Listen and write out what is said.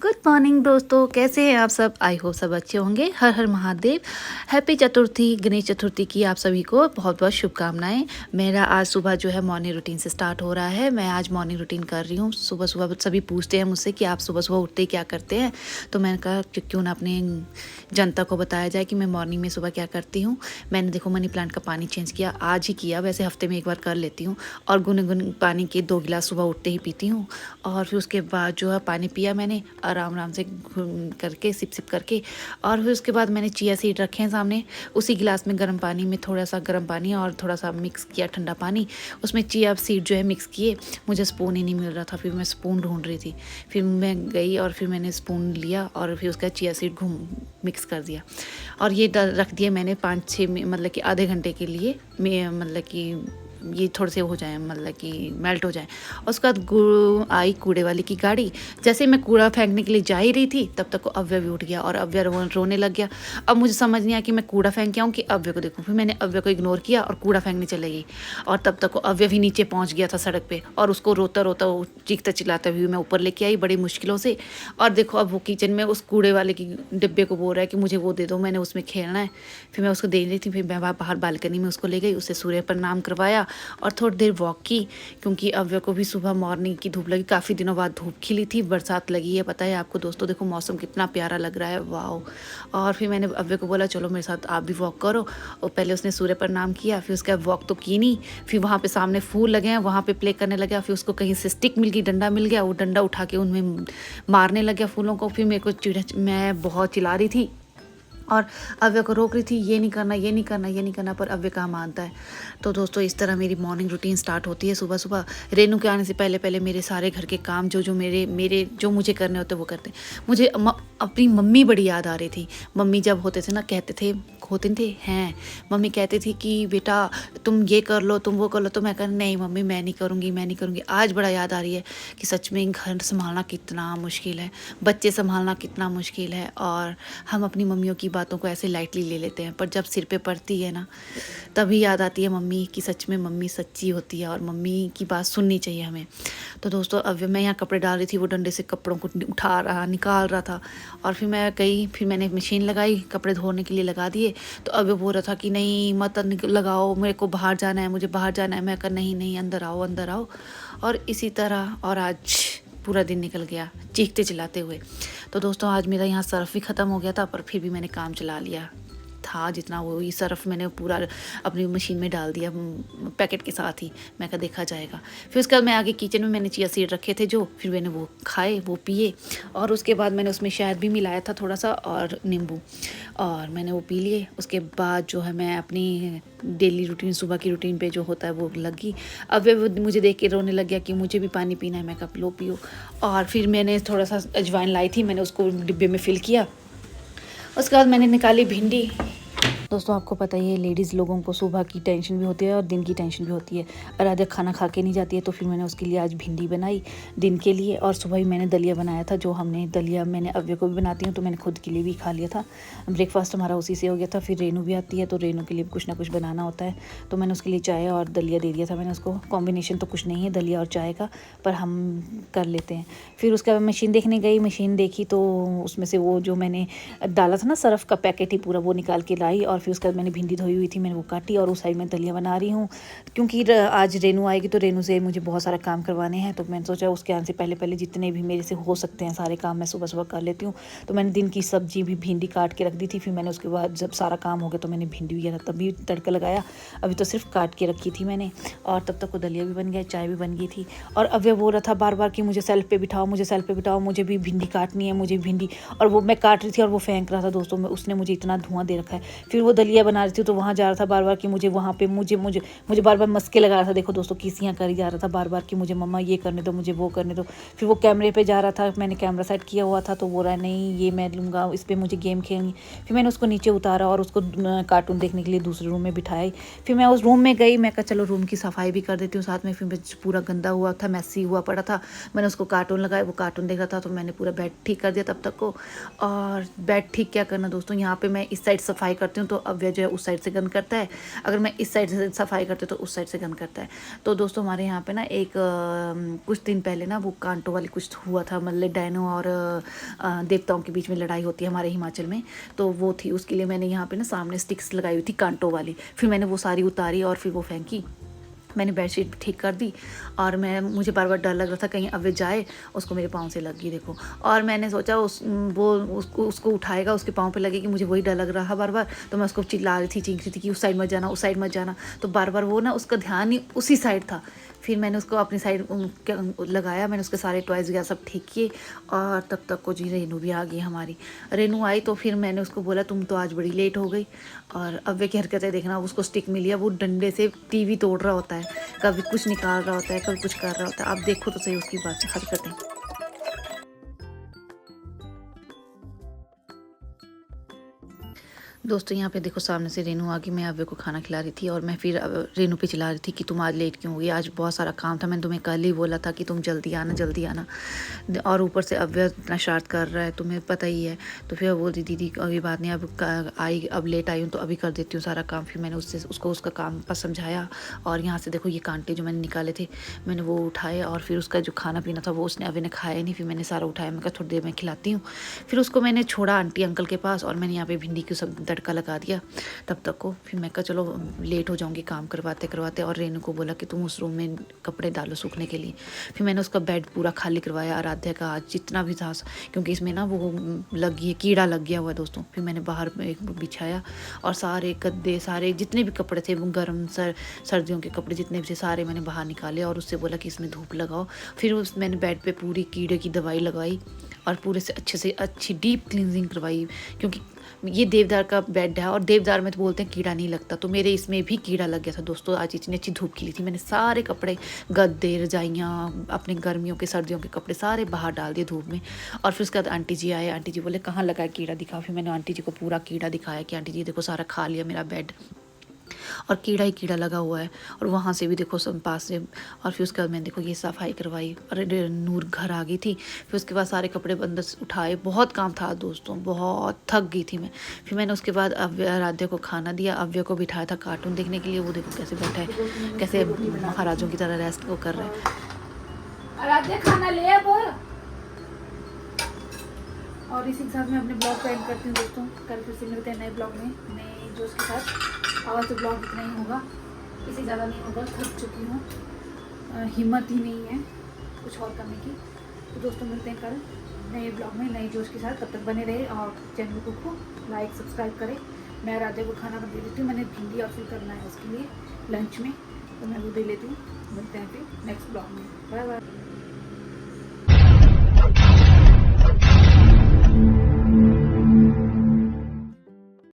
Good morning दोस्तों, कैसे हैं आप सब। आई होप सब अच्छे होंगे। हर हर महादेव। हैप्पी चतुर्थी, गणेश चतुर्थी की आप सभी को बहुत बहुत शुभकामनाएं। मेरा आज सुबह जो है मॉर्निंग रूटीन से स्टार्ट हो रहा है। मैं आज मॉर्निंग रूटीन कर रही हूँ। सुबह सुबह सभी पूछते हैं मुझसे कि आप सुबह सुबह उठते ही क्या करते हैं, तो मैंने कहा क्यों ना अपने जनता को बताया जाए कि मैं मॉर्निंग में सुबह क्या करती हूँ। मैंने देखो मनी प्लांट का पानी चेंज किया, आज ही किया, वैसे हफ्ते में एक बार कर लेती हूँ। और गुनगुन पानी के 2 गिलास सुबह उठते ही पीती हूँ। और फिर उसके बाद जो है पानी पिया मैंने आराम आराम से घूम करके सिप सिप करके। और फिर उसके बाद मैंने चिया सीड रखे हैं सामने, उसी गिलास में गर्म पानी में थोड़ा सा गर्म पानी और थोड़ा सा मिक्स किया ठंडा पानी, उसमें चिया सीड जो है मिक्स किए। मुझे स्पून ही नहीं मिल रहा था, फिर मैं स्पून ढूंढ रही थी। फिर मैं गई और फिर मैंने स्पून लिया और फिर उसका चिया सीड मिक्स कर दिया। और ये रख दिया मैंने 5-6 मतलब कि आधे घंटे के लिए, मतलब कि ये थोड़े से हो जाए, मतलब कि मेल्ट हो जाए। और उसके बाद आई कूड़े वाले की गाड़ी। जैसे मैं कूड़ा फेंकने के लिए जा ही रही थी तब तक अव्य भी उठ गया और अव्य रोने लग गया। अब मुझे समझ नहीं आया कि मैं कूड़ा फेंक के आऊँ कि अव्य को देखूँ। फिर मैंने अव्य को इग्नोर किया और कूड़ा फेंकने चले गई। और तब तक अव्य भी नीचे पहुँच गया था सड़क पर, और उसको रोता रोता चीखता चिल्लाता हुए मैं ऊपर लेके आई बड़ी मुश्किलों से। और देखो अब वो किचन में उस कूड़े वाले की डिब्बे को बोल रहा है कि मुझे वो दे दो, मैंने उसमें खेलना है। फिर मैं उसको दे रही थी। फिर मैं बाहर बालकनी में उसको ले गई, उससे सूर्य प्रणाम करवाया और थोड़ी देर वॉक की, क्योंकि अव्य को भी सुबह मॉर्निंग की धूप लगी। काफ़ी दिनों बाद धूप खिली थी, बरसात लगी है, पता है आपको दोस्तों। देखो मौसम कितना प्यारा लग रहा है, वाह। और फिर मैंने अव्य को बोला चलो मेरे साथ आप भी वॉक करो। और पहले उसने सूर्य प्रणाम किया, फिर उसके बाद वॉक तो की नहीं। फिर वहाँ पे सामने फूल लगे हैं, वहाँ पे प्ले करने लगा। फिर उसको कहीं से स्टिक मिल गई, डंडा मिल गया, वो डंडा उठा के उनमें मारने लग गया फूलों को। फिर मेरे को मैं बहुत चिल्ला रही थी और अव्य को रोक रही थी, ये नहीं करना, ये नहीं करना, ये नहीं करना, पर अव्य कहाँ मानता है। तो दोस्तों इस तरह मेरी मॉर्निंग रूटीन स्टार्ट होती है सुबह सुबह। रेनू के आने से पहले पहले मेरे सारे घर के काम जो जो मेरे जो मुझे करने होते वो करते। मुझे अपनी मम्मी बड़ी याद आ रही थी। मम्मी जब होते थे ना कहते थे, होते थे हैं, मम्मी कहती थी कि बेटा तुम ये कर लो, तुम वो कर लो। तो मैं कह नहीं मम्मी मैं नहीं करूँगी, मैं नहीं करूँगी। आज बड़ा याद आ रही है कि सच में घर संभालना कितना मुश्किल है, बच्चे संभालना कितना मुश्किल है। और हम अपनी मम्मियों की बातों को ऐसे लाइटली ले लेते हैं, पर जब सिर पे पड़ती है ना तभी याद आती है मम्मी की। सच में मम्मी सच्ची होती है और मम्मी की बात सुननी चाहिए हमें। तो दोस्तों अब मैं यहाँ कपड़े डाल रही थी, वो डंडे से कपड़ों को उठा रहा निकाल रहा था। और फिर मैं गई, फिर मैंने मशीन लगाई, कपड़े धोने के लिए लगा दिए। तो अब वो बोल रहा था कि नहीं मत लगाओ, मेरे को बाहर जाना है, मुझे बाहर जाना है। मैं कहा नहीं नहीं अंदर आओ, अंदर आओ। और इसी तरह और आज पूरा दिन निकल गया चीखते चिल्लाते हुए। तो दोस्तों आज मेरा यहाँ सर्फ भी ख़त्म हो गया था, पर फिर भी मैंने काम चला लिया था जितना वो ये सर्फ मैंने पूरा अपनी मशीन में डाल दिया पैकेट के साथ ही। मैं कहा देखा जाएगा। फिर उसके बाद मैं आगे किचन में मैंने चिया सीड रखे थे जो, फिर मैंने वो खाए, वो पिए। और उसके बाद मैंने उसमें शहद भी मिलाया था थोड़ा सा और नींबू, और मैंने वो पी लिए। उसके बाद जो है मैं अपनी डेली रूटीन सुबह की रूटीन पे जो होता है वो लगी। अब वो मुझे देख के रोने लग गया कि मुझे भी पानी पीना है। मैं कहा लो पियो। और फिर मैंने थोड़ा सा अजवाइन लाई थी, मैंने उसको डिब्बे में फिल किया। उसके बाद मैंने निकाली भिंडी। दोस्तों आपको पता ही है लेडीज़ लोगों को सुबह की टेंशन भी होती है और दिन की टेंशन भी होती है। अराध्या खाना खा के नहीं जाती है, तो फिर मैंने उसके लिए आज भिंडी बनाई दिन के लिए। और सुबह ही मैंने दलिया बनाया था, जो हमने दलिया मैंने अव्य को भी बनाती हूँ तो मैंने खुद के लिए भी खा लिया था। ब्रेकफास्ट हमारा उसी से हो गया था। फिर रेनू भी आती है तो रेनू के लिए कुछ ना कुछ बनाना होता है, तो मैंने उसके लिए चाय और दलिया दे दिया था। मैंने उसको कॉम्बिनेशन तो कुछ नहीं है दलिया और चाय का, पर हम कर लेते हैं। फिर उसके बाद मशीन देखने गई, मशीन देखी तो उसमें से वो जो मैंने डाला था ना सर्फ का पैकेट ही पूरा, वो निकाल के लाई। और फिर उसके बाद मैंने भिंडी धोई हुई थी, मैंने वो काटी और उस साइड में दलिया बना रही हूँ। क्योंकि आज रेनू आएगी तो रेनू से मुझे बहुत सारा काम करवाने हैं, तो मैंने सोचा उसके आने से पहले पहले जितने भी मेरे से हो सकते हैं सारे काम मैं सुबह सुबह कर लेती हूँ। तो मैंने दिन की सब्जी भी भिंडी काट के रख दी थी। फिर मैंने उसके बाद जब सारा काम हो गया तो मैंने भिंडी भी तभी तड़का लगाया। अभी तो सिर्फ काट के रखी थी मैंने, और तब तक वो दलिया भी बन गया, चाय भी बन गई थी। और अब वो बोल रहा था बार बार कि मुझे सेल्फ पे बिठाओ, मुझे सेल्फ पे बिठाओ, मुझे भी भिंडी काटनी है, मुझे भिंडी। और वो मैं काट रही थी और वो फेंक रहा था दोस्तों में, उसने मुझे इतना धुआं दे रखा है। फिर वो दलिया बना रही थी तो वहाँ जा रहा था बार बार कि मुझे वहाँ पे मुझे मुझे मुझे बार बार मस्के लगा रहा था। देखो दोस्तों किसियाँ करी जा रहा था बार बार कि मुझे मम्मा ये करने दो, मुझे वो करने दो। फिर वो कैमरे पे जा रहा था, मैंने कैमरा सेट किया हुआ था तो बोल रहा है नहीं ये मैं लूँगा, इस पर मुझे गेम खेलनी। फिर मैंने उसको नीचे उतारा और उसको कार्टून देखने के लिए दूसरे रूम में बिठाई। फिर मैं उस रूम में गई, मैं कहा चलो रूम की सफाई भी कर देती हूँ साथ में। फिर पूरा गंदा हुआ था, मैसी हुआ पड़ा था। मैंने उसको कार्टून लगाया, वो कार्टून देख रहा था, तो मैंने पूरा बेड ठीक कर दिया तब तक को। और बेड ठीक क्या करना दोस्तों, यहाँ पे मैं इस साइड सफाई करती हूँ तो अव्य जो है उस साइड से गंद करता है, अगर मैं इस साइड से सफाई करती हूँ तो उस साइड से गंद करता है। तो दोस्तों हमारे यहाँ पे ना एक कुछ दिन पहले ना वो कांटों वाली कुछ हुआ था, मतलब डायनो और देवताओं के बीच में लड़ाई होती है हमारे हिमाचल में, तो वो थी। उसके लिए मैंने यहाँ पे ना सामने स्टिक्स लगाई हुई थी कांटों वाली, फिर मैंने वो सारी उतारी और फिर वो फेंकी। मैंने बेडशीट ठीक कर दी और मुझे बार बार डर लग रहा था कहीं अव्य जाए, उसको मेरे पाँव से लगी देखो। और मैंने सोचा उसको उठाएगा, उसके पाँव पे लगेगी, मुझे वही डर लग रहा बार बार। तो मैं उसको चिल्ला रही थी, चीख रही थी कि उस साइड मत जाना, उस साइड मत जाना। तो बार बार वो ना उसका ध्यान ही उसी साइड था। फिर मैंने उसको अपनी साइड लगाया, मैंने उसके सारे टॉयज़ वगैरह सब ठीक किए। और तब तक को जी रेनू भी आ गई हमारी। रेनू आई तो फिर मैंने उसको बोला तुम तो आज बड़ी लेट हो गई। और अव्य की हरकतें देखना, उसको स्टिक मिली है, वो डंडे से टीवी तोड़ रहा होता है, कभी कुछ निकाल रहा होता है, कभी कुछ कर रहा होता है। आप देखो तो सही उसकी बात हरकतें। दोस्तों यहाँ पे देखो सामने से रेनू आ गई, मैं अव्य को खाना खिला रही थी और मैं फिर रेनू पे चिल्ला रही थी कि तुम आज लेट क्यों हुई, आज बहुत सारा काम था, मैंने तुम्हें कल ही बोला था कि तुम जल्दी आना जल्दी आना। और ऊपर से अव्य इतना शरारत कर रहा है, तुम्हें पता ही है। तो फिर वो दीदी अभी बात नहीं, अब लेट आई हूँ तो अभी कर देती हूँ सारा काम। फिर मैंने उसको उसका काम पर समझाया। और यहाँ से देखो ये कांटे जो मैंने निकाले थे, मैंने वो उठाए और फिर उसका जो खाना पीना था वो उसने अव्य ने खाया नहीं। फिर मैंने सारा उठाया, मैं कहा थोड़ी देर में खिलाती हूँ। फिर उसको मैंने छोड़ा आंटी अंकल के पास और मैंने यहाँ पे भिंडी की सब तड़का लगा दिया तब तक को। फिर मैं कहा चलो लेट हो जाऊंगी काम करवाते करवाते। और रेनू को बोला कि तुम उस रूम में कपड़े डालो सूखने के लिए। फिर मैंने उसका बेड पूरा खाली करवाया, आराध्या का आज जितना भी था, क्योंकि इसमें ना वो लगी है, कीड़ा लग गया हुआ है दोस्तों। फिर मैंने बाहर एक बिछाया और सारे गद्दे, सारे जितने भी कपड़े थे, गर्म सर्दियों के कपड़े जितने भी थे सारे मैंने बाहर निकाले और उससे बोला कि इसमें धूप लगाओ। फिर मैंने बेड पे पूरी कीड़े की दवाई लगाई और पूरे से अच्छी डीप क्लींजिंग करवाई, क्योंकि ये देवदार का बेड है और देवदार में तो बोलते हैं कीड़ा नहीं लगता, तो मेरे इसमें भी कीड़ा लग गया था दोस्तों। आज इतनी अच्छी धूप खिली थी, मैंने सारे कपड़े, गद्दे, रजाइयाँ, अपने गर्मियों के सर्दियों के कपड़े सारे बाहर डाल दिए धूप में। और फिर उसके बाद आंटी जी आए, आंटी जी बोले कहाँ लगा है कीड़ा, दिखाओ। फिर मैंने आंटी जी को पूरा कीड़ा दिखाया कि आंटी जी देखो सारा खा लिया मेरा बेड और कीड़ा ही कीड़ा लगा हुआ है। और वहाँ से भी देखो सब पास से। और फिर उसके बाद मैंने देखो ये सफाई करवाई और नूर घर आ गई थी। फिर उसके बाद सारे कपड़े अंदर उठाए, बहुत काम था दोस्तों, बहुत थक गई थी मैं। फिर मैंने उसके बाद आराध्या को खाना दिया, अव्य को बिठाया था कार्टून देखने के लिए। वो देखो कैसे बैठा है, कैसे महाराजों की तरह रेस्ट वो कर रहा है। आराध्या खाना ले अब। और इसी के साथ मैं अपने ब्लॉग का एंड करती हूँ दोस्तों। कल फिर से मिलते हैं नए ब्लॉग में नए जोश के साथ। आज तो ब्लॉग इतना ही होगा, इससे ज़्यादा नहीं होगा, थक चुकी हूँ, हिम्मत ही नहीं है कुछ और करने की। तो दोस्तों मिलते हैं कल नए ब्लॉग में नए जोश के साथ। तब तक बने रहे और चैनल को लाइक सब्सक्राइब करें। मैं राधे को खाना बना देती हूँ, मैंने भिंडी और फिर करना है उसके लिए लंच में, तो मैं वो दे लेती हूँ। मिलते हैं फिर नेक्स्ट ब्लॉग में, बाय बाय।